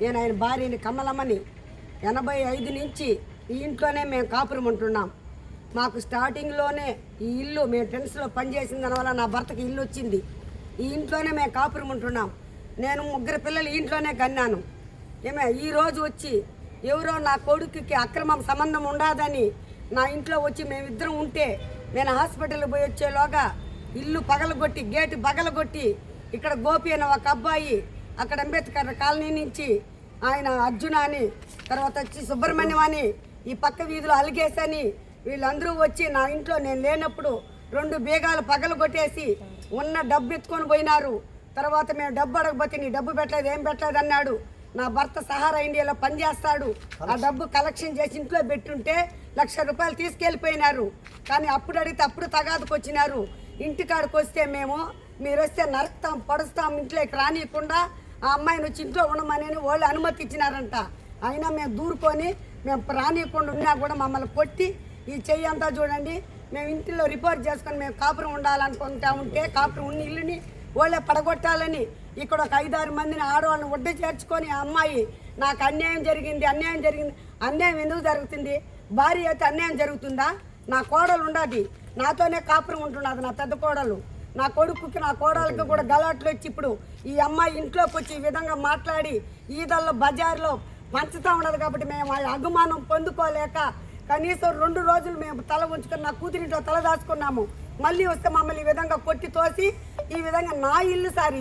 నేను ఆయన భార్యని కమలమ్మని 85 నుంచి ఈ ఇంట్లోనే మేము కాపురం ఉంటున్నాం. మాకు స్టార్టింగ్లోనే ఈ ఇల్లు మేము టెన్స్లో పనిచేసిన దానివల్ల నా భర్తకి ఇల్లు వచ్చింది. ఈ ఇంట్లోనే మేము కాపురం ఉంటున్నాం. నేను 3 పిల్లలు ఈ ఇంట్లోనే కన్నాను. ఈరోజు వచ్చి ఎవరో నా కొడుకుకి అక్రమం సంబంధం ఉండదని నా ఇంట్లో వచ్చి మేమిద్దరం ఉంటే నేను హాస్పిటల్కి పోయి వచ్చేలోగా ఇల్లు పగలగొట్టి గేటు పగలగొట్టి ఇక్కడ గోపి అనే ఒక అబ్బాయి అక్కడ అంబేద్కర్ కాలనీ నుంచి ఆయన అర్జున అని తర్వాత వచ్చి సుబ్రహ్మణ్యం అని ఈ పక్క వీధిలో అలిగేసని వీళ్ళందరూ వచ్చి నా ఇంట్లో నేను లేనప్పుడు 2 బీగాలు పగలగొట్టేసి ఉన్న డబ్బు ఎత్తుకొని పోయినారు. తర్వాత మేము డబ్బు అడగబోతే నీ డబ్బు పెట్టలేదు ఏం పెట్టలేదు అన్నాడు. నా భర్త సహారా ఇండియాలో పనిచేస్తాడు. ఆ డబ్బు కలెక్షన్ చేసి ఇంట్లో పెట్టుంటే ₹1,00,000 తీసుకెళ్ళిపోయినారు. కానీ అప్పుడు అడిగితే అప్పుడు తగాదుకు వచ్చినారు. ఇంటికాడికి వస్తే మేము మీరు వస్తే నరుకుతాం పొడుస్తాం ఇంట్లోకి రానియకుండా ఆ అమ్మాయిని వచ్చి ఇంట్లో ఉండమని వాళ్ళు అనుమతి ఇచ్చినారంట. అయినా మేము దూరుకొని మేము రానియకుండా ఉన్నా కూడా మమ్మల్ని కొట్టి ఈ చెయ్యి అంతా చూడండి మేము ఇంటిలో రిపోర్ట్ చేసుకొని మేము కాపురం ఉండాలనుకుంటా ఉంటే కాపురం ఉన్న ఇల్లుని వాళ్ళే పడగొట్టాలని ఇక్కడ ఒక 5-6 మందిని ఆడవాళ్ళని ఒడ్డు చేర్చుకొని ఆ అమ్మాయి నాకు అన్యాయం జరిగింది. అన్యాయం ఎందుకు జరుగుతుంది? భార్య అయితే అన్యాయం జరుగుతుందా? నా కోడలు ఉండదు నాతోనే కాపురం ఉంటున్నది నా పెద్ద కోడలు. నా కొడుకుకి నా కోడలకి కూడా గలాట్లు వచ్చి ఇప్పుడు ఈ అమ్మాయి ఇంట్లోకి వచ్చి ఈ విధంగా మాట్లాడి ఈదల్లో బజార్లో పంచుతూ ఉండదు. కాబట్టి మేము ఆ అభిమానం పొందుకోలేక కనీసం 2 రోజులు మేము తల ఉంచుకొని నా కూతురింట్లో తల దాచుకున్నాము. మళ్ళీ వస్తే మమ్మల్ని ఈ విధంగా కొట్టి తోసి ఈ విధంగా నా ఇల్లు సార్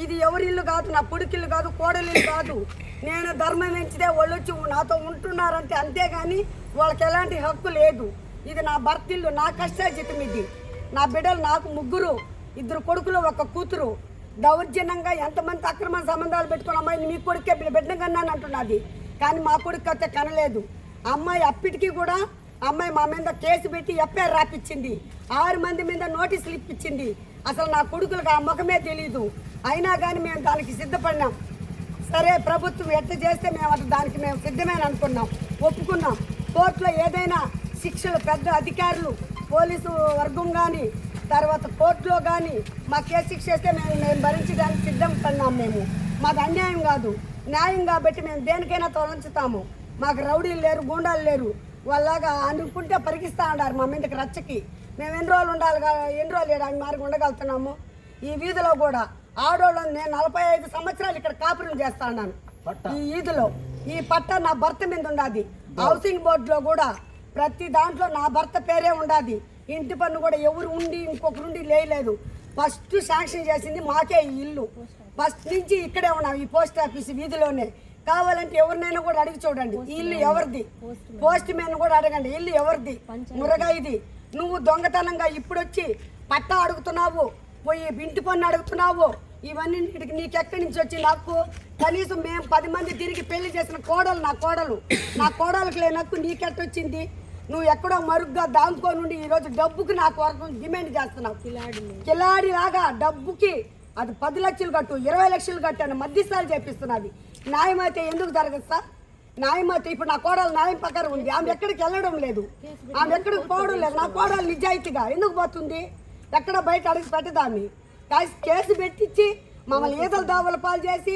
ఇది ఎవరి ఇల్లు కాదు, నా కొడుకిల్లు కాదు, కోడలిల్లు కాదు. నేను ధర్మం ఎంచితే వాళ్ళు వచ్చి నాతో ఉంటున్నారంటే అంతేగాని వాళ్ళకి ఎలాంటి హక్కు లేదు. ఇది నా భర్త ఇల్లు, నా కష్టాజితం ఇది. నా బిడ్డలు నాకు 3 2 కొడుకులు 1 కూతురు. దౌర్జన్యంగా ఎంతమంది అక్రమ సంబంధాలు పెట్టుకున్న అమ్మాయిని మీ కొడుకే బిడ్డ కన్నాను అంటున్నది. కానీ మా కొడుకు అయితే కనలేదు. అమ్మాయి అప్పటికీ కూడా అమ్మాయి మా మీద కేసు పెట్టి ఎఫ్ఐఆర్ రాపిచ్చింది. 6 మంది మీద నోటీసులు ఇప్పించింది. అసలు నా కొడుకులకు ఆ ముఖమే తెలీదు. అయినా కానీ మేము దానికి సిద్ధపడినాం. సరే ప్రభుత్వం ఎట్లా చేస్తే మేము దానికి మేము సిద్ధమేని అనుకున్నాం, ఒప్పుకున్నాం. కోర్టులో ఏదైనా శిక్షలు పెద్ద అధికారులు పోలీసు వర్గం కానీ తర్వాత కోర్టులో కానీ మా కేసు శిక్ష చేస్తే మేము భరించడానికి సిద్ధం పడినాం. మాకు అన్యాయం కాదు న్యాయం కాబట్టి మేము దేనికైనా తొలగించుతాము. మాకు రౌడీలు లేరు, గూండాలు లేరు. వాళ్ళలాగా అనుకుంటే పరిగిస్తూ ఉన్నారు మా మీదకి రచ్చకి. మేము ఎన్ని రోజులు ఉండాలి, ఎన్ని రోజులు ఏడాది మారి ఉండగలుగుతున్నాము. ఈ వీధిలో కూడా ఆడోళ్ళని నేను 45 సంవత్సరాలు ఇక్కడ కాపురం చేస్తా ఉన్నాను. ఈ వీధిలో ఈ పట్ట నా భర్త మీద ఉండాది. హౌసింగ్ బోర్డులో కూడా ప్రతి దాంట్లో నా భర్త పేరే ఉండాది. ఇంటి పన్ను కూడా ఎవరు ఉండి ఇంకొకరుండి లేదు. ఫస్ట్ శాంక్షన్ చేసింది మాకే ఈ ఇల్లు. ఫస్ట్ నుంచి ఇక్కడే ఉన్నాం ఈ పోస్ట్ ఆఫీస్ వీధిలోనే. కావాలంటే ఎవరినైనా కూడా అడిగి చూడండి ఈ ఇల్లు ఎవరిది. పోస్ట్ మ్యాన్ కూడా అడగండి ఇల్లు ఎవరిది. మురగా ఇది నువ్వు దొంగతనంగా ఇప్పుడు వచ్చి పట్టా అడుగుతున్నావు, పోయి ఇంటి పన్ను అడుగుతున్నావు. ఇవన్నీ నీకెక్కడి నుంచి వచ్చి నాకు కనీసం మేము 10 మంది తిరిగి పెళ్లి చేసిన కోడలు నా కోడలకు లేని హక్కు నీకెట్టొచ్చింది? నువ్వు ఎక్కడో మరుగ్గా దాంకోనుండి ఈరోజు డబ్బుకి నాకు వరకు డిమాండ్ చేస్తున్నావు. కిలాడి లాగా డబ్బుకి అది 10 లక్షలు కట్టు, 20 లక్షలు కట్టాను మధ్యస్థాలు చేపిస్తున్నది. న్యాయం అయితే ఎందుకు జరగదు సార్? న్యాయం అయితే ఇప్పుడు నా కోడలు న్యాయం ప్రకారం ఉంది. ఆమె ఎక్కడికి వెళ్ళడం లేదు, ఆమె ఎక్కడికి పోవడం లేదు. నా కోడలు నిజాయితీగా ఎందుకు పోతుంది? ఎక్కడ బయట అడిగి పెట్టదాన్ని కేసు పెట్టించి మమ్మల్ని ఈతల దావుల పాలు చేసి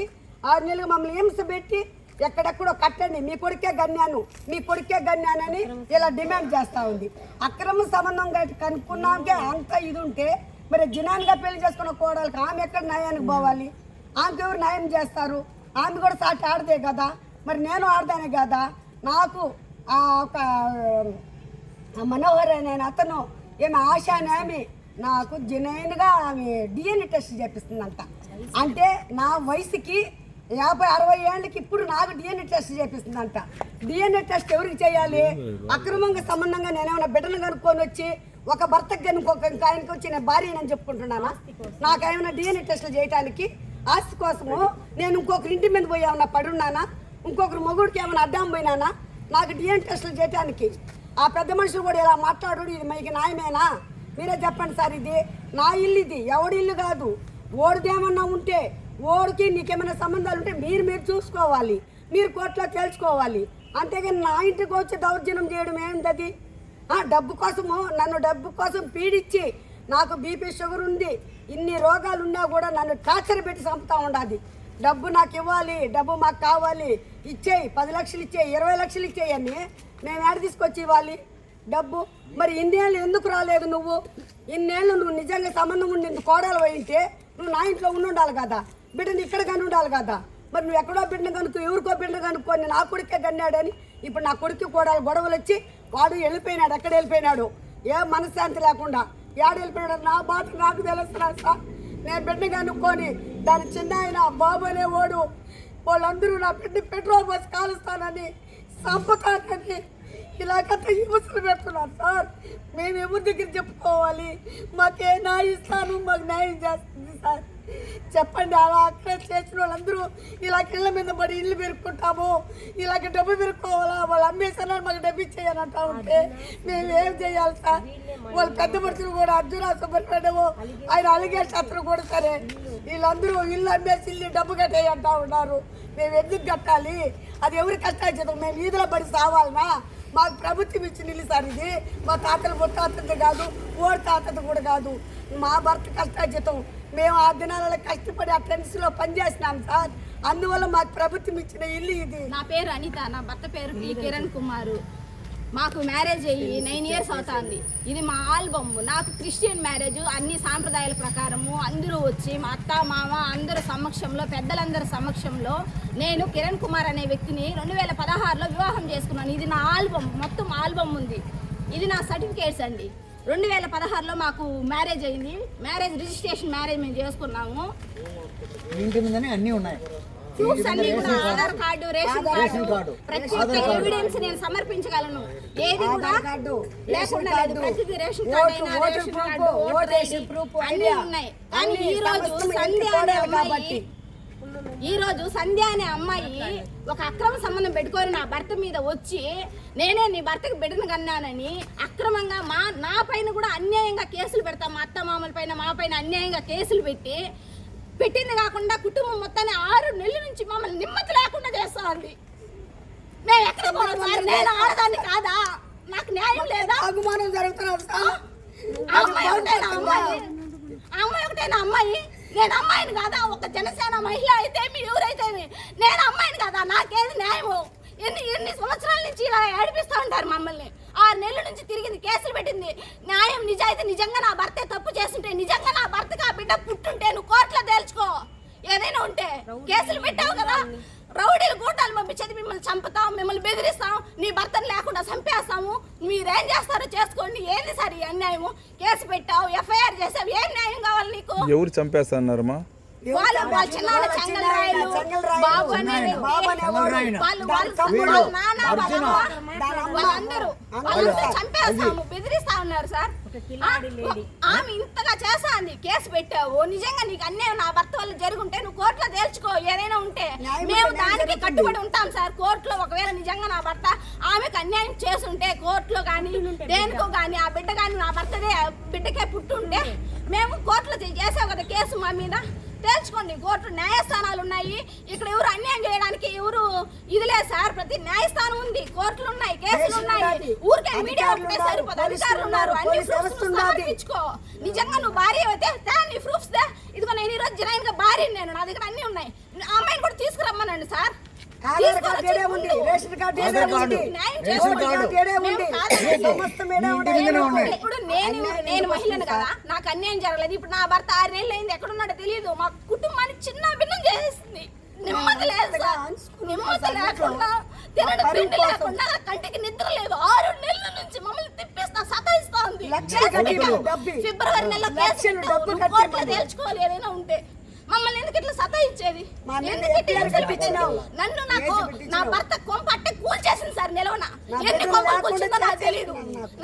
6 నెలలు మమ్మల్ని హింస పెట్టి ఎక్కడెక్కడో కట్టండి మీ కొడుకే గన్యానని ఇలా డిమాండ్ చేస్తూ ఉంది. అక్రమ సంబంధం కనుక్కున్నాకే అంత ఇది ఉంటే మరి జినాన్గా పెళ్లి చేసుకున్న కోడలకి ఆమె ఎక్కడ న్యాయానికి పోవాలి? ఆమెకు ఎవరు న్యాయం చేస్తారు? ఆమె కూడా సాటి ఆడదే కదా, మరి నేను ఆడదానే కదా. నాకు ఒక మనోహర్ అనే అతను ఏమి ఆశ అనేమి నాకు జెన్యున్గా ఆమె DNA టెస్ట్ చేపిస్తుందంట. అంటే నా వయసుకి 50-60 ఏళ్ళకి ఇప్పుడు నాకు DNA టెస్ట్ చేపిస్తుందంట. DNA టెస్ట్ ఎవరికి చేయాలి? అక్రమంగా సంబంధంగా నేనేమైనా బిడ్డను కనుక్కొని వచ్చి ఒక భర్తకి ఇంకొక ఆయనకి వచ్చి నేను భార్యనని చెప్పుకుంటున్నానా? నాకేమైనా DNA టెస్టులు చేయడానికి ఆస్తి కోసము నేను ఇంకొకరి ఇంటి మీద పోయి ఏమన్నా పడున్నానా? ఇంకొకరు మొగుడికి ఏమైనా అడ్డం పోయినానా? నాకు DNA టెస్టులు చేయడానికి ఆ పెద్ద మనుషులు కూడా ఇలా మాట్లాడు. ఇది మీకు న్యాయమేనా? మీరే చెప్పండి సార్. ఇది నా ఇల్లు, ఇది ఎవడి ఇల్లు కాదు. ఓడిదేమన్నా ఉంటే ఓడికి నీకేమైనా సంబంధాలు ఉంటే మీరు చూసుకోవాలి, మీరు కోర్టులో తెలుసుకోవాలి. అంతేగాని నా ఇంటికి వచ్చి దౌర్జన్యం చేయడం ఏంటది? డబ్బు కోసము నన్ను డబ్బు కోసం పీడించి నాకు బీపీ షుగర్ ఉంది, ఇన్ని రోగాలు ఉన్నా కూడా నన్ను టార్చర్ పెట్టి చంపుతూ ఉండాలి. డబ్బు నాకు ఇవ్వాలి, డబ్బు మాకు కావాలి, ఇచ్చేయి, 10 లక్షలు ఇచ్చేయి, 20 లక్షలు ఇచ్చేయి అని మేము ఏడ తీసుకొచ్చి ఇవ్వాలి డబ్బు? మరి ఇన్నేళ్ళు ఎందుకు రాలేదు నువ్వు? ఇన్నేళ్ళు నువ్వు నిజంగా సంబంధం ఉండి ఇంత కోడలు పోయింటే నువ్వు నా ఇంట్లో ఉండాలి కదా, బిడ్డని ఇక్కడ కానీ ఉండాలి కదా. మరి నువ్వు ఎక్కడో బిడ్డను కనుక్కో, ఎవరికో బిడ్డను కనుక్కొని నా కొడుకే కన్నాడని ఇప్పుడు నా కొడుకు కోడలు గొడవలు వచ్చి వాడు వెళ్ళిపోయినాడు. ఎక్కడ వెళ్ళిపోయినాడు? ఏ మనశ్శాంతి లేకుండా ఏడు వెళ్ళిపోయినాడు. నా బాట నాకు తెలుస్తున్నాను సార్. నేను బిడ్డ కనుక్కొని దాని చిన్న ఆయన బాబు అనేవాడు వాళ్ళందరూ నా బిడ్డ పెట్రోల్ బస్ కాలుస్తానని సంపకానని ఇలాగంత హింసలు పెడుతున్నారు సార్. మేము ఎవరి దగ్గర చెప్పుకోవాలి? మాకే న్యాయం ఇస్తాను, మాకు న్యాయం చేస్తుంది సార్. చెప్పండి. అలా అక్కడ చేసిన వాళ్ళందరూ ఇలాగ ఇళ్ళ మీద పడి ఇల్లు పెరుక్కుంటాము, ఇలాగ డబ్బు పెరుక్కోవాలా, వాళ్ళు అమ్మేస్తున్నారు మాకు డబ్బు ఇచ్చేయాలంటా ఉంటే మేము ఏం చేయాలి సార్? వాళ్ళు పెద్ద మనుషులు కూడా అర్జున సుబ్రహ్మణ్యము ఆయన అలిగేసి అతను కూడా సరే వీళ్ళందరూ ఇల్లు అమ్మేసి ఇల్లు డబ్బు కట్టేయంటా ఉన్నారు. మేము ఎందుకు కట్టాలి? అది ఎవరి కష్టాలు? మేము వీధిలో పడి సావాలనా? మాకు ప్రభుత్వం ఇచ్చిన ఇల్లు సార్ ఇది. మా తాతలు ముత్తాతది కాదు, ఓడి తాతది కూడా కాదు. మా భర్త కష్టార్జితం. మేము ఆ దినాలలో కష్టపడి ఆ ట్రెండ్స్లో పనిచేసినాం సార్. అందువల్ల మాకు ప్రభుత్వం ఇచ్చిన ఇల్లు ఇది. నా పేరు అనిత, నా భర్త పేరు పి కిరణ్ కుమార్. మాకు మ్యారేజ్ అయ్యి 9 years అవుతుంది. ఇది మా ఆల్బమ్. నాకు క్రిస్టియన్ మ్యారేజ్, అన్ని సాంప్రదాయాల ప్రకారము అందరూ వచ్చి మా అత్త మామ అందరి సమక్షంలో, పెద్దలందరి సమక్షంలో నేను కిరణ్ కుమార్ అనే వ్యక్తిని 2016లో వివాహం చేసుకున్నాను. ఇది నా ఆల్బమ్, మొత్తం ఆల్బమ్ ఉంది. ఇది నా సర్టిఫికేట్స్ అండి. 2016లో మాకు మ్యారేజ్ అయింది. మ్యారేజ్ రిజిస్ట్రేషన్ మ్యారేజ్ మేము చేసుకున్నాము. ఇంటి మీదనే అన్నీ ఉన్నాయి. ప్రూఫ్స్ అన్ని కూడా ఆధార్ కార్డు, రేషన్ కార్డు, ప్రతి ఒక్క ఎవిడెన్స్ నేను సమర్పించగలను. ఏది కూడా లేకుండా లేదు. ప్రతిదీ రేషన్ కార్డు అయినా, రేషన్ కార్డు, ఓటర్ ఐడి అన్నీ ఉన్నాయి. కానీ ఈ రోజు సంధ్య అనే అమ్మాయి ఒక అక్రమ సంబంధం పెట్టుకొని నా భర్త మీద వచ్చి నేనే నీ భర్తకి బిడ్డను కన్నానని అక్రమంగా నా పైన కూడా అన్యాయంగా కేసులు పెడతాం. మా అత్త మామల పైన, మా పైన అన్యాయంగా కేసులు పెట్టింది కాకుండా కుటుంబం మొత్తాన్ని 6 నెలల నుంచి మమ్మల్ని నిమ్మతి లేకుండా చేస్తా ఉంది. మేము ఎక్కడ పోవాలి సార్? నేను ఆడదాన్ని కాదా? నాకు న్యాయం లేదా? అవమానం జరుగుతున్నారు సార్. అమ్మాయి ఒకటేనా అమ్మాయి? నేను అమ్మాయిని కాదా? ఒక జనసేన మహిళ అయితే ఎవరైతే నేను అమ్మాయిని కాదా? నాకేది న్యాయము? ఎన్ని సంవత్సరాల నుంచి ఇలా ఏడిపిస్తూ ఉంటారు మమ్మల్ని. 6 నెలల నుంచి తిరిగింది, కేసులు పెట్టింది. న్యాయం, నిజాయితీ, నిజంగా నా భర్తే తప్పు చేస్తుంటే, నిజంగా నా భర్తకు ఆ బిడ్డ పుట్టుంటే నువ్వు కోర్టులో తేల్చుకో. ఏదైనా ఉంటే కేసులు పెట్టావు కదా, రౌడీలు గూటాలు పంపించేది మిమ్మల్ని చంపుతాం, మిమ్మల్ని బెదిరిస్తాం, నీ భర్తను లేకుండా చంపేస్తాము, మీరేం చేస్తారో చేసుకోండి. ఏంది సార్ ఈ అన్యాయము? కేసు పెట్టావు, ఎఫ్ఐఆర్ చేసావు, ఏం న్యాయం కావాలి నీకు? ఎవరు చంపేస్తారమ్మా? వాళ్ళ చిన్నాన్న చెంగల్రాయులు, బాబు అనే వాళ్ళందరూ చంపేస్తాము, బెదిరిస్తా ఉన్నారు సార్. ఆమె ఇంతగా చేస్తాంది. కేసు పెట్టావు, నిజంగా నీకు అన్యాయం నా భర్త వల్ల జరుగుంటే నువ్వు కోర్టులో తేల్చుకో. ఏదైనా ఉంటే మేము దానికి కట్టుబడి ఉంటాం సార్. కోర్టులో ఒకవేళ నిజంగా నా భర్త ఆమెకు అన్యాయం చేస్తుంటే కోర్టులో కానీ దేనికో కానీ ఆ బిడ్డ కానీ నా భర్తదే బిడ్డకే పుట్టుంటే మేము కోర్టులో చేసావు కదా కేసు మా మీద, తేల్చుకోండి. కోర్టు న్యాయస్థానాలు ఉన్నాయి. ఇక్కడ ఎవరు అన్యాయం చేయడానికి ఎవరు ఇది లేదు సార్. ప్రతి న్యాయస్థానం ఉంది, కోర్టులు ఉన్నాయి, కేసులు ఉన్నాయి. ఊరికే మీడియా ఒకటే సరిపోదు, అధికారులు ఉన్నారు. అన్ని ప్రూఫ్స్ సమర్పించుకో. నిజంగా నువ్వు భార్య అయితే నీ ప్రూఫ్స్ దే. ఇదిగో నేను ఈరోజు జనైన్ గా భార్య, నేను నా దగ్గర అన్ని ఉన్నాయి. ఆ అమ్మాయిని కూడా తీసుకురమ్మనండి సార్. ఇప్పుడు నేను మహిళను కదా, నాకు అన్యాయం జరగలేదు. ఇప్పుడు నా భర్త 6 నెలలు అయింది, ఎక్కడున్నాడో తెలియదు. మా కుటుంబాన్ని చిన్న భిన్నం చేసేసింది. నిమ్మది లేదు సార్, నిమ్మది లేకుండా తినడం తిండి లేకుండా కంటికి నిద్ర లేదు. 6 నెలల నుంచి మమ్మల్ని తిప్పిస్తా సతాయిస్తా ఉంది. ఫిబ్రవరి నెలలో కోర్టులో తేల్చుకోవాలి. ఏదైనా ఉంటే మమ్మల్ని ఎందుకు ఇట్లా సతాయిచ్చేది? నన్ను నా భర్త కొంపట్టే కూల్చేసింది సార్. నిలవన ఎన్ని కొంపలు కూల్చిందో నాకు తెలియదు.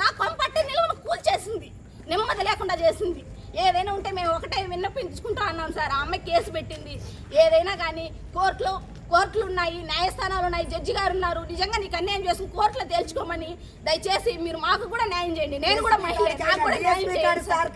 నా కొంపట్టే నిలవన కూల్చేసింది, నెమ్మది లేకుండా చేసింది. ఏదైనా ఉంటే మేము ఒకటే విన్నపించుకుంటూ అన్నాం సార్. ఆ అమ్మాయి కేసు పెట్టింది. ఏదైనా కానీ కోర్టులు ఉన్నాయి, న్యాయస్థానాలు ఉన్నాయి, జడ్జి గారు ఉన్నారు. నిజంగా నీకు అన్యాయం చేసుకుని కోర్టులో తేల్చుకోమని దయచేసి మీరు మాకు కూడా న్యాయం చేయండి. నేను కూడా మహిళ, నాకు కూడా న్యాయం చేయండి సార్.